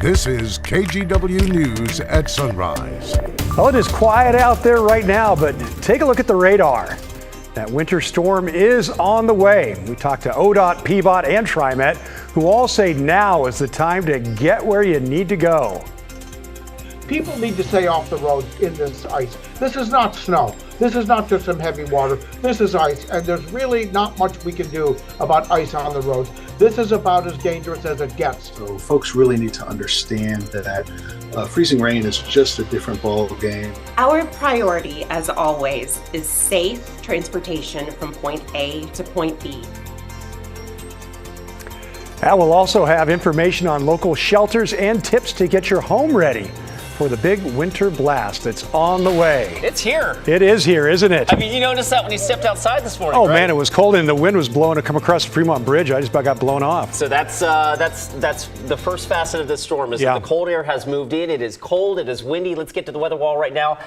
This is KGW News at Sunrise. Well, it is quiet out there right now, but take a look at the radar. That winter storm is on the way. We talked to ODOT, PBOT, and TriMet, who all say now is the time to get where you need to go. People need to stay off the roads in this ice. This is not snow. This is not just some heavy water. This is ice, and there's really not much we can do about ice on the roads. This is about as dangerous as it gets. So folks really need to understand that freezing rain is just a different ball game. Our priority, as always, is safe transportation from point A to point B. And we'll also have information on local shelters and tips to get your home ready for the big winter blast that's on the way. It's here. It is here, isn't it? I mean, you noticed that when you stepped outside this morning, Oh, right? man, it was cold and the wind was blowing to come across the Fremont Bridge. I just about got blown off. So that's the first facet of this storm is that the cold air has moved in. It is cold. It is windy. Let's get to the weather wall right now.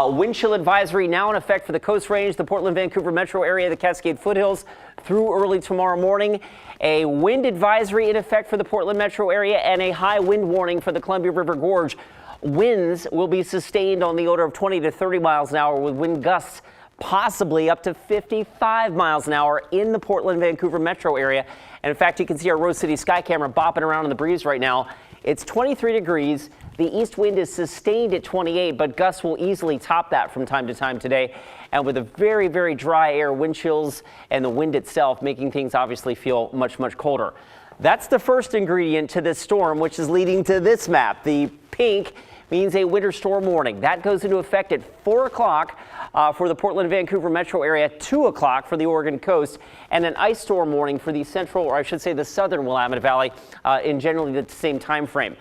Wind chill advisory now in effect for the Coast Range, the Portland, Vancouver metro area, the Cascade foothills through early tomorrow morning. A wind advisory in effect for the Portland metro area and a high wind warning for the Columbia River Gorge. Winds will be sustained on the order of 20 to 30 miles an hour with wind gusts possibly up to 55 miles an hour in the Portland, Vancouver metro area. And in fact, you can see our Rose City sky camera bopping around in the breeze right now. It's 23 degrees. The east wind is sustained at 28, but gusts will easily top that from time to time today. And with a very, very dry air, wind chills and the wind itself making things obviously feel much, much colder. That's the first ingredient to this storm, which is leading to this map. The pink means a winter storm warning. That goes into effect at 4 o'clock for the Portland, Vancouver metro area, 2 o'clock for the Oregon coast, and an ice storm warning for the central, or I should say the southern Willamette Valley in generally the same time frame.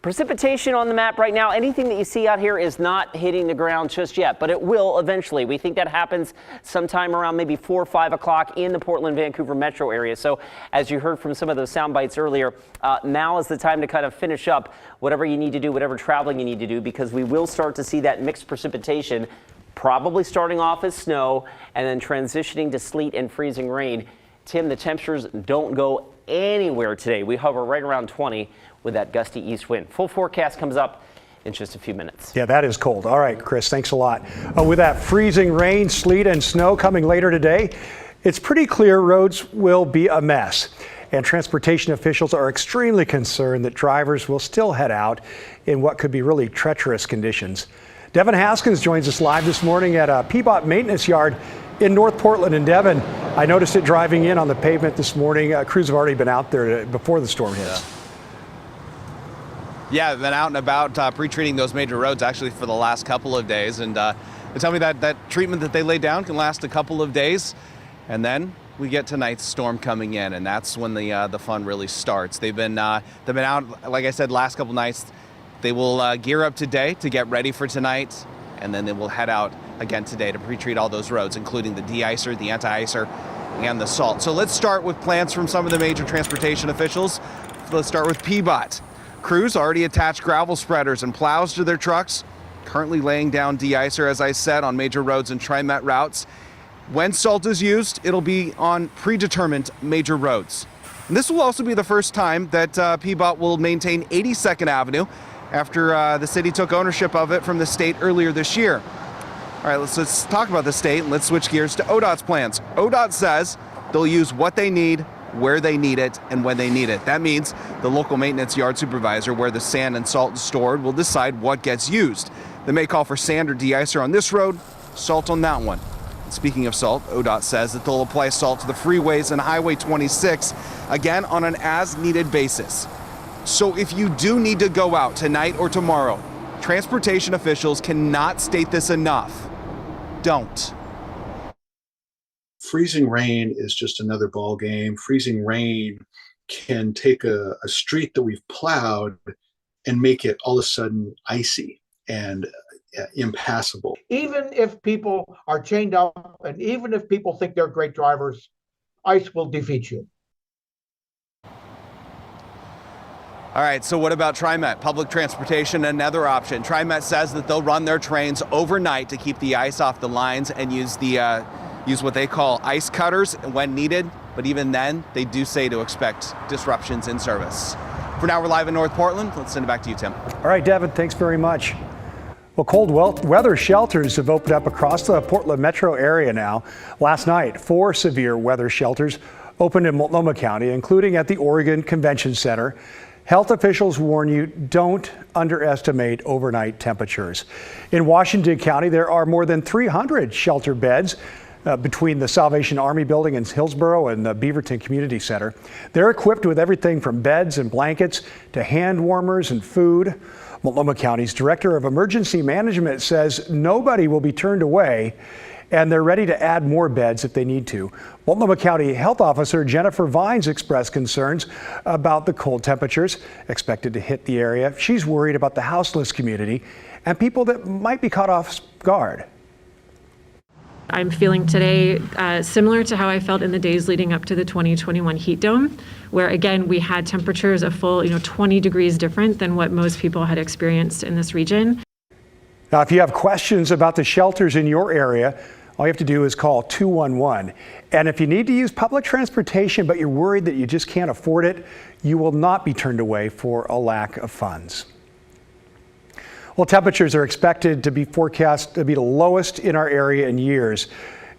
Precipitation on the map right now, anything that you see out here is not hitting the ground just yet, but it will eventually. We think that happens sometime around maybe 4 or 5 o'clock in the Portland, Vancouver metro area. So as you heard from some of those sound bites earlier, now is the time to kind of finish up whatever you need to do, whatever traveling you need to do, because we will start to see that mixed precipitation, probably starting off as snow and then transitioning to sleet and freezing rain. Tim, the temperatures don't go anywhere today. We hover right around 20 with that gusty east wind. Full forecast comes up in just a few minutes. Yeah, that is cold. All right, Chris, thanks a lot. With that freezing rain, sleet, and snow coming later today, it's pretty clear roads will be a mess. And transportation officials are extremely concerned that drivers will still head out in what could be really treacherous conditions. Devin Haskins joins us live this morning at a PBOT maintenance yard in North Portland. And Devin, I noticed it driving in on the pavement this morning. Crews have already been out there before the storm hits. Yeah, I've been out and about pre-treating those major roads actually for the last couple of days. And they tell me that treatment that they lay down can last a couple of days. And then we get tonight's storm coming in, and that's when the fun really starts. They've been out, like I said, last couple nights. They will gear up today to get ready for tonight, and then they will head out again today to pre-treat all those roads, including the de-icer, the anti-icer, and the salt. So let's start with plans from some of the major transportation officials. Let's start with PBOT. Crews already attached gravel spreaders and plows to their trucks, currently laying down de-icer, as I said, on major roads and TriMet routes. When salt is used, it'll be on predetermined major roads. And this will also be the first time that PBOT will maintain 82nd Avenue after the city took ownership of it from the state earlier this year. All right, let's talk about the state and let's switch gears to ODOT's plans. ODOT says they'll use what they need, where they need it, and when they need it. That means the local maintenance yard supervisor, where the sand and salt is stored, will decide what gets used. They may call for sand or de-icer on this road, salt on that one. And speaking of salt, ODOT says that they'll apply salt to the freeways and Highway 26, again on an as-needed basis. So if you do need to go out tonight or tomorrow, transportation officials cannot state this enough. Don't. Freezing rain is just another ball game. Freezing rain can take a street that we've plowed and make it all of a sudden icy and impassable. Even if people are chained up, and even if people think they're great drivers, ice will defeat you. All right, so what about TriMet? Public transportation, another option. TriMet says that they'll run their trains overnight to keep the ice off the lines and use what they call ice cutters when needed. But even then, they do say to expect disruptions in service. For now, we're live in North Portland. Let's send it back to you, Tim. All right, Devin, thanks very much. Well, cold weather shelters have opened up across the Portland metro area now. Last night, 4 severe weather shelters opened in Multnomah County, including at the Oregon Convention Center. Health officials warn you, don't underestimate overnight temperatures. In Washington County, there are more than 300 shelter beds between the Salvation Army building in Hillsborough and the Beaverton Community Center. They're equipped with everything from beds and blankets to hand warmers and food. Multnomah County's Director of Emergency Management says nobody will be turned away, and they're ready to add more beds if they need to. Multnomah County Health Officer Jennifer Vines expressed concerns about the cold temperatures expected to hit the area. She's worried about the houseless community and people that might be caught off guard. I'm feeling today similar to how I felt in the days leading up to the 2021 heat dome, where again we had temperatures a full 20 degrees different than what most people had experienced in this region. Now, if you have questions about the shelters in your area, all you have to do is call 211. And if you need to use public transportation, but you're worried that you just can't afford it, you will not be turned away for a lack of funds. Well, temperatures are expected to be forecast to be the lowest in our area in years.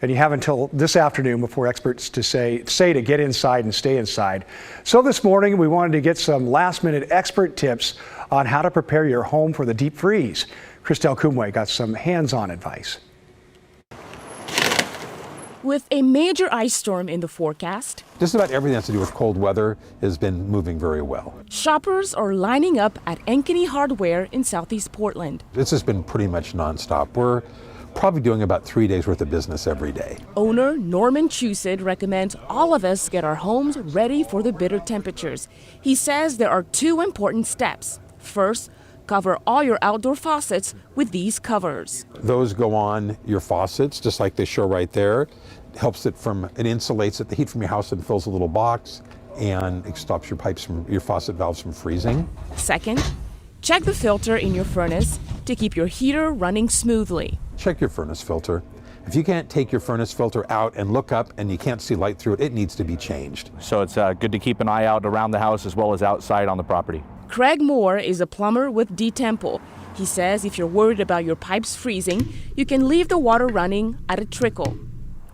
And you have until this afternoon before experts to say to get inside and stay inside. So this morning, we wanted to get some last-minute expert tips on how to prepare your home for the deep freeze. Christelle Kumwe got some hands-on advice. With a major ice storm in the forecast, just about everything that has to do with cold weather has been moving very well. Shoppers are lining up at Ankeny Hardware in Southeast Portland. This has been pretty much nonstop. We're probably doing about 3 days worth of business every day. Owner Norman Chusid recommends all of us get our homes ready for the bitter temperatures. He says there are 2 important steps. First, cover all your outdoor faucets with these covers. Those go on your faucets, just like they show right there. It insulates the heat from your house and fills a little box, and it stops your faucet valves from freezing. Second, check the filter in your furnace to keep your heater running smoothly. Check your furnace filter. If you can't take your furnace filter out and look up and you can't see light through it, it needs to be changed. So it's good to keep an eye out around the house as well as outside on the property. Craig Moore is a plumber with D-Temple. He says if you're worried about your pipes freezing, you can leave the water running at a trickle.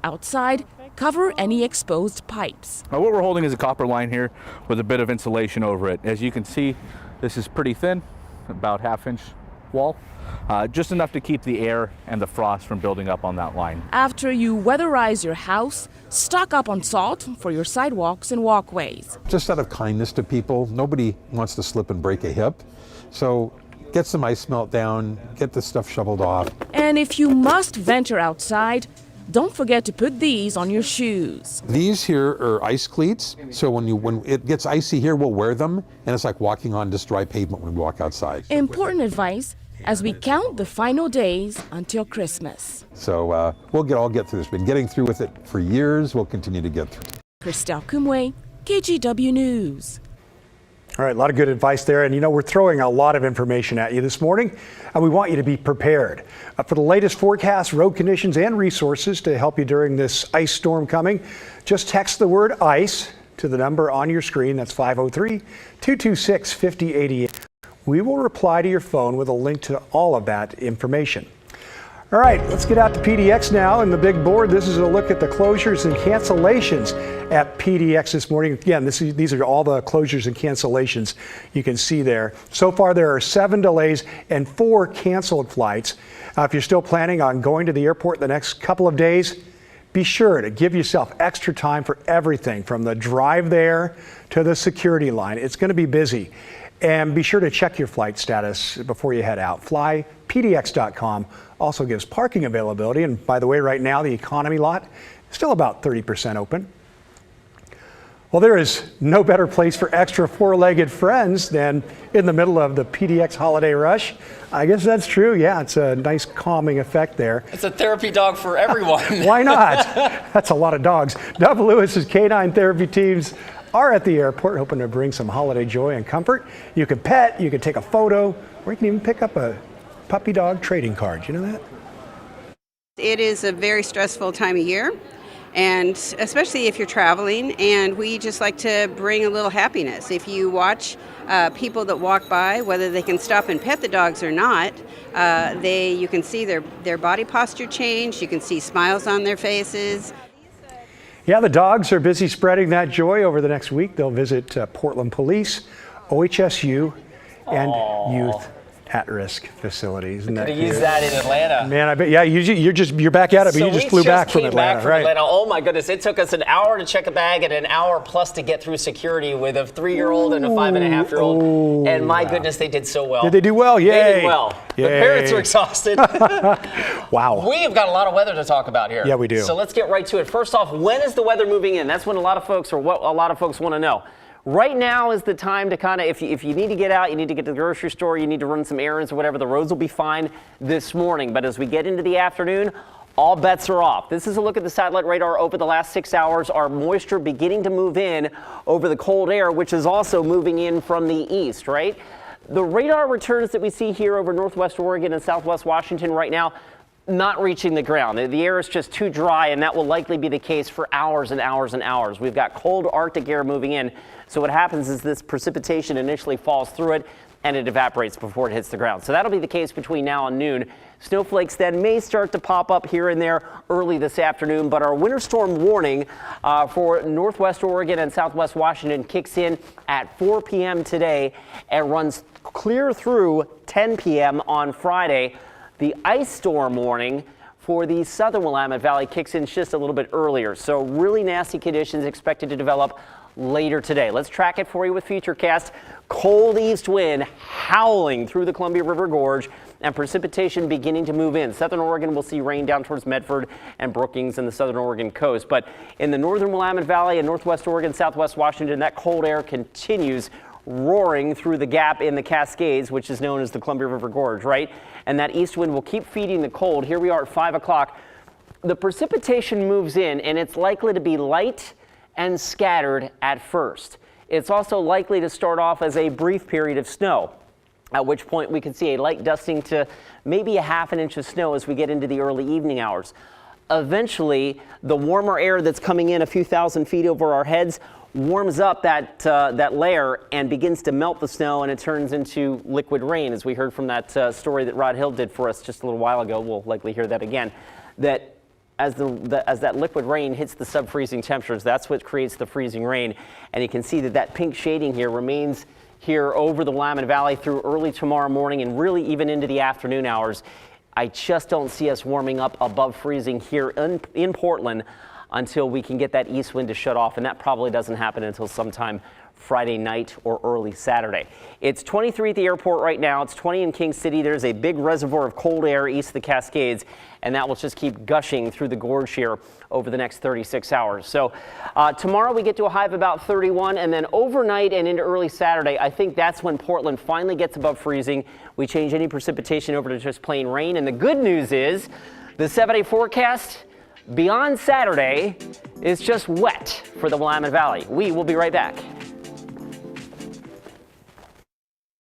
Outside, cover any exposed pipes. What we're holding is a copper line here with a bit of insulation over it. As you can see, this is pretty thin, about 1/2 inch wall, just enough to keep the air and the frost from building up on that line. After you weatherize your house, stock up on salt for your sidewalks and walkways. Just out of kindness to people, nobody wants to slip and break a hip. So get some ice melt down, get the stuff shoveled off. And if you must venture outside, don't forget to put these on your shoes. These here are ice cleats, so when it gets icy here, we'll wear them, and it's like walking on just dry pavement when we walk outside. Important advice as we count the final days until Christmas. So we'll all get through this. Been getting through with it for years. We'll continue to get through. Christelle Kumwe, KGW News. All right, a lot of good advice there. And we're throwing a lot of information at you this morning, and we want you to be prepared. For the latest forecast, road conditions, and resources to help you during this ice storm coming, just text the word ICE to the number on your screen. That's 503-226-5088. We will reply to your phone with a link to all of that information. All right, let's get out to PDX now and the big board. This is a look at the closures and cancellations at PDX this morning. Again, these are all the closures and cancellations you can see there. So far, there are 7 delays and 4 canceled flights. If you're still planning on going to the airport the next couple of days, be sure to give yourself extra time for everything from the drive there to the security line. It's going to be busy. And be sure to check your flight status before you head out. FlyPDX.com also gives parking availability. And by the way, right now, the economy lot is still about 30% open. Well, there is no better place for extra 4-legged friends than in the middle of the PDX holiday rush. I guess that's true. Yeah, it's a nice calming effect there. It's a therapy dog for everyone. Why not? That's a lot of dogs. Dove Lewis's canine therapy teams are at the airport hoping to bring some holiday joy and comfort. You can pet, you can take a photo, or you can even pick up a puppy dog trading card. You know that? It is a very stressful time of year, and especially if you're traveling, and we just like to bring a little happiness. If you watch people that walk by, whether they can stop and pet the dogs or not, you can see their body posture change, you can see smiles on their faces. Yeah, the dogs are busy spreading that joy over the next week. They'll visit Portland Police, OHSU, and youth at-risk facilities. Could have used that in Atlanta. Man, I bet. Yeah, you're back at it, but you just flew back from Atlanta, right? Atlanta. Oh my goodness! It took us an hour to check a bag and an hour plus to get through security with a 3-year-old and a 5.5-year-old. And my goodness, they did so well. Did they do well? Yay! They did well. Yay. The parents are exhausted. Wow. We have got a lot of weather to talk about here. Yeah, we do. So let's get right to it. First off, when is the weather moving in? That's when what a lot of folks want to know. Right now is the time to kind of, if you need to get out, you need to get to the grocery store, you need to run some errands or whatever, the roads will be fine this morning. But as we get into the afternoon, all bets are off. This is a look at the satellite radar over the last 6 hours. Our moisture beginning to move in over the cold air, which is also moving in from the east, right? The radar returns that we see here over northwest Oregon and southwest Washington right now, not reaching the ground. The air is just too dry, and that will likely be the case for hours and hours and hours. We've got cold Arctic air moving in. So what happens is this precipitation initially falls through it, and it evaporates before it hits the ground. So that'll be the case between now and noon. Snowflakes then may start to pop up here and there early this afternoon, but our winter storm warning for northwest Oregon and southwest Washington kicks in at 4 p.m. today and runs clear through 10 p.m. on Friday. The ice storm warning for the southern Willamette Valley kicks in just a little bit earlier. So really nasty conditions expected to develop later today. Let's track it for you with Futurecast. Cold east wind howling through the Columbia River Gorge and precipitation beginning to move in. Southern Oregon will see rain down towards Medford and Brookings and the southern Oregon coast. But in the northern Willamette Valley and northwest Oregon, southwest Washington, that cold air continues roaring through the gap in the Cascades, which is known as the Columbia River Gorge, right? And that east wind will keep feeding the cold. Here we are at 5 o'clock. The precipitation moves in, and it's likely to be light and scattered at first. It's also likely to start off as a brief period of snow, at which point we could see a light dusting to maybe a half an inch of snow as we get into the early evening hours. Eventually, the warmer air that's coming in a few thousand feet over our heads warms up that layer and begins to melt the snow, and it turns into liquid rain, as we heard from that story that Rod Hill did for us just a little while ago. We'll likely hear that again. That as that liquid rain hits the sub-freezing temperatures, that's what creates the freezing rain. And you can see that pink shading here remains here over the Willamette Valley through early tomorrow morning and really even into the afternoon hours. I just don't see us warming up above freezing here in Portland until we can get that east wind to shut off, and that probably doesn't happen until sometime Friday night or early Saturday. It's 23 at the airport right now. It's 20 in King City. There's a big reservoir of cold air east of the Cascades, and that will just keep gushing through the gorge here over the next 36 hours. So tomorrow we get to a high of about 31, and then overnight and into early Saturday, I think that's when Portland finally gets above freezing. We change any precipitation over to just plain rain, and the good news is the 7-day forecast beyond Saturday is just wet for the Willamette Valley. We will be right back.